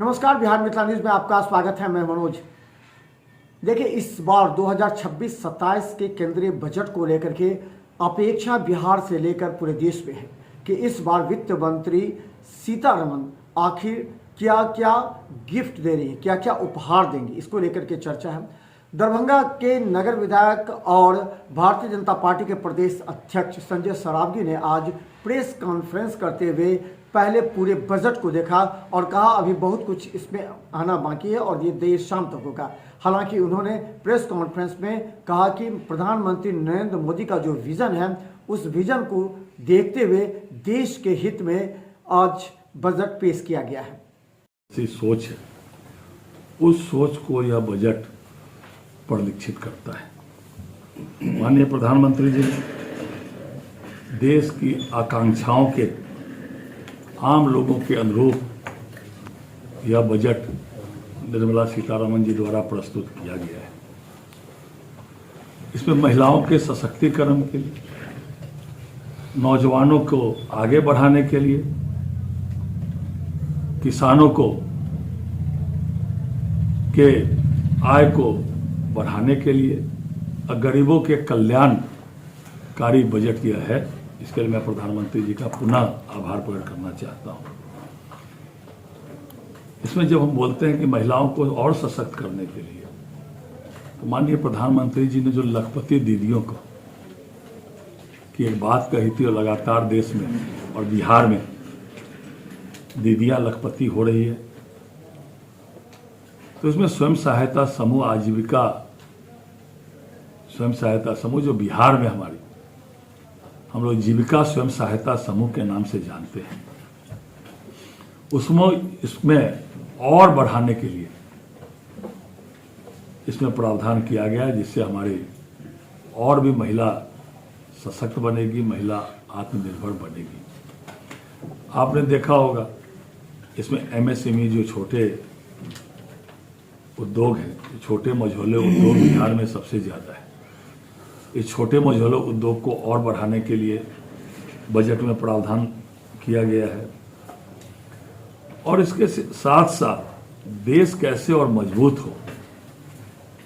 नमस्कार, बिहार मिथिला न्यूज में आपका स्वागत है। मैं मनोज। देखिए, इस बार 2026-27 के केंद्रीय बजट को लेकर के अपेक्षा बिहार से लेकर पूरे देश में है कि इस बार वित्त मंत्री सीतारमण आखिर क्या क्या गिफ्ट दे रही है, क्या क्या उपहार देंगी, इसको लेकर के चर्चा है। दरभंगा के नगर विधायक और भारतीय जनता पार्टी के प्रदेश अध्यक्ष संजय सरावगी ने आज प्रेस कॉन्फ्रेंस करते हुए पहले पूरे बजट को देखा और कहा अभी बहुत कुछ इसमें आना बाकी है और ये देर शाम तक होगा। हालांकि उन्होंने प्रेस कॉन्फ्रेंस में कहा कि प्रधानमंत्री नरेंद्र मोदी का जो विजन है उस विजन को देखते हुए देश के हित में आज बजट पेश किया गया है। सोच है, उस सोच को यह बजट परिलक्षित करता है। माननीय प्रधानमंत्री जी देश की आकांक्षाओं के आम लोगों के अनुरूप यह बजट निर्मला सीतारमण जी द्वारा प्रस्तुत किया गया है। इसमें महिलाओं के सशक्तिकरण के लिए, नौजवानों को आगे बढ़ाने के लिए, किसानों को के आय को बढ़ाने के लिए और गरीबों के कल्याणकारी बजट यह है। इसके लिए मैं प्रधानमंत्री जी का पुनः आभार प्रकट करना चाहता हूं। इसमें जब हम बोलते हैं कि महिलाओं को और सशक्त करने के लिए, तो माननीय प्रधानमंत्री जी ने जो लखपति दीदियों को की एक बात कही थी और लगातार देश में और बिहार में दीदियां लखपति हो रही है, तो इसमें स्वयं सहायता समूह, आजीविका स्वयं सहायता समूह जो बिहार में हमारी हम लोग जीविका स्वयं सहायता समूह के नाम से जानते हैं, इसमें और बढ़ाने के लिए इसमें प्रावधान किया गया है, जिससे हमारी और भी महिला सशक्त बनेगी, महिला आत्मनिर्भर बनेगी। आपने देखा होगा इसमें एमएसएमई जो छोटे उद्योग हैं, छोटे मझोले उद्योग बिहार में सबसे ज़्यादा है। इस छोटे मझोले उद्योग को और बढ़ाने के लिए बजट में प्रावधान किया गया है और इसके साथ साथ देश कैसे और मजबूत हो,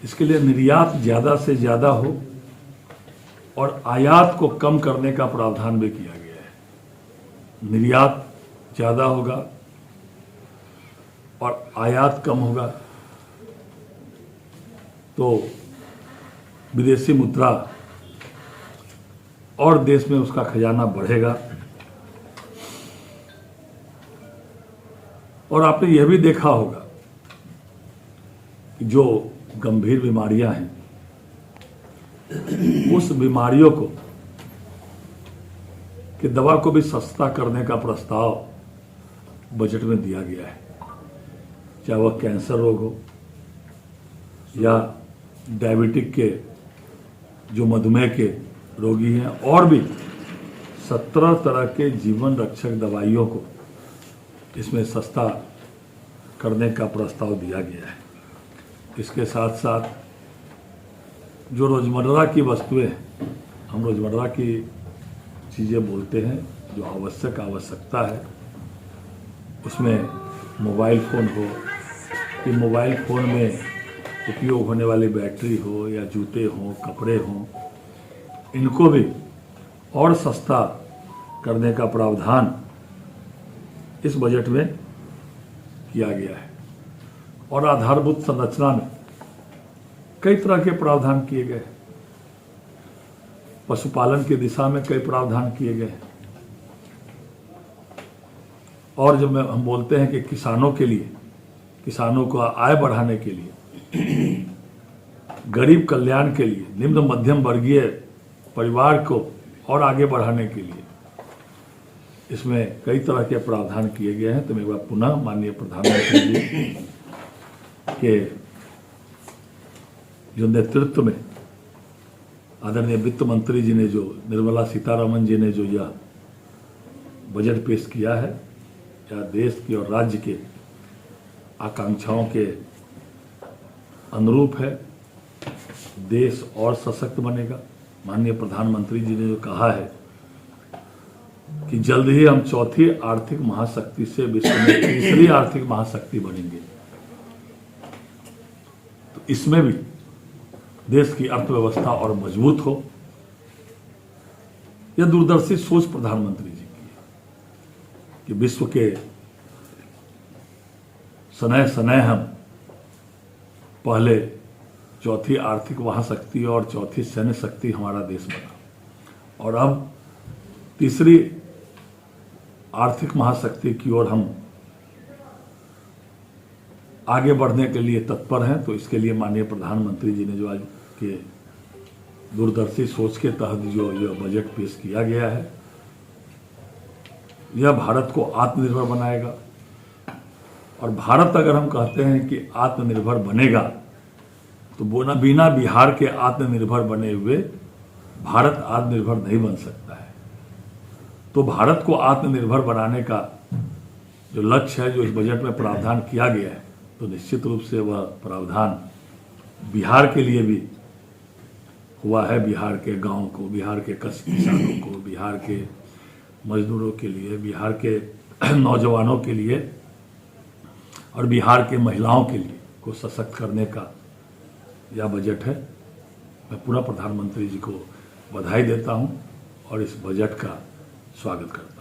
इसके लिए निर्यात ज़्यादा से ज़्यादा हो और आयात को कम करने का प्रावधान भी किया गया है। निर्यात ज़्यादा होगा और आयात कम होगा तो विदेशी मुद्रा और देश में उसका खजाना बढ़ेगा। और आपने यह भी देखा होगा कि जो गंभीर बीमारियां हैं, उस बीमारियों को कि दवा को भी सस्ता करने का प्रस्ताव बजट में दिया गया है। चाहे वह कैंसर रोग हो या डायबिटिक के जो मधुमेह के रोगी हैं, और भी 17 तरह के जीवन रक्षक दवाइयों को इसमें सस्ता करने का प्रस्ताव दिया गया है। इसके साथ साथ जो रोज़मर्रा की वस्तुएं हैं, हम रोज़मर्रा की चीज़ें बोलते हैं, जो आवश्यकता है, उसमें मोबाइल फ़ोन हो कि मोबाइल फ़ोन में उपयोग होने वाली बैटरी हो या जूते हों, कपड़े हों, इनको भी और सस्ता करने का प्रावधान इस बजट में किया गया है। और आधारभूत संरचना में कई तरह के प्रावधान किए गए। पशुपालन की दिशा में कई प्रावधान किए गए। और जब हम बोलते हैं कि किसानों के लिए, किसानों को आय बढ़ाने के लिए, गरीब कल्याण के लिए, निम्न मध्यम वर्गीय परिवार को और आगे बढ़ाने के लिए इसमें कई तरह के प्रावधान किए गए हैं। तो मैं एक बार पुनः माननीय प्रधानमंत्री जी के जो नेतृत्व में आदरणीय वित्त मंत्री जी ने, जो निर्मला सीतारमण जी ने जो यह बजट पेश किया है, यह देश की और राज्य के आकांक्षाओं के अनुरूप है। देश और सशक्त बनेगा। माननीय प्रधानमंत्री जी ने जो कहा है कि जल्द ही हम चौथी आर्थिक महाशक्ति से विश्व में तीसरी आर्थिक महाशक्ति बनेंगे। तो इसमें भी देश की अर्थव्यवस्था और मजबूत हो, यह दूरदर्शी सोच प्रधानमंत्री जी की है कि विश्व के सनय सनय हम पहले चौथी आर्थिक महाशक्ति और चौथी सैन्य शक्ति हमारा देश बना और अब तीसरी आर्थिक महाशक्ति की ओर हम आगे बढ़ने के लिए तत्पर हैं। तो इसके लिए माननीय प्रधानमंत्री जी ने जो आज के दूरदर्शी सोच के तहत जो यह बजट पेश किया गया है, यह भारत को आत्मनिर्भर बनाएगा। और भारत अगर हम कहते हैं कि आत्मनिर्भर बनेगा तो बिना बिहार के आत्मनिर्भर बने हुए भारत आत्मनिर्भर नहीं बन सकता है। तो भारत को आत्मनिर्भर बनाने का जो लक्ष्य है, जो इस बजट में प्रावधान किया गया है, तो निश्चित रूप से वह प्रावधान बिहार के लिए भी हुआ है। बिहार के गांव को, बिहार के किसानों को, बिहार के मजदूरों के लिए, बिहार के नौजवानों के लिए और बिहार के महिलाओं के लिए को सशक्त करने का यह बजट है। मैं पूरा प्रधानमंत्री जी को बधाई देता हूं और इस बजट का स्वागत करता हूं।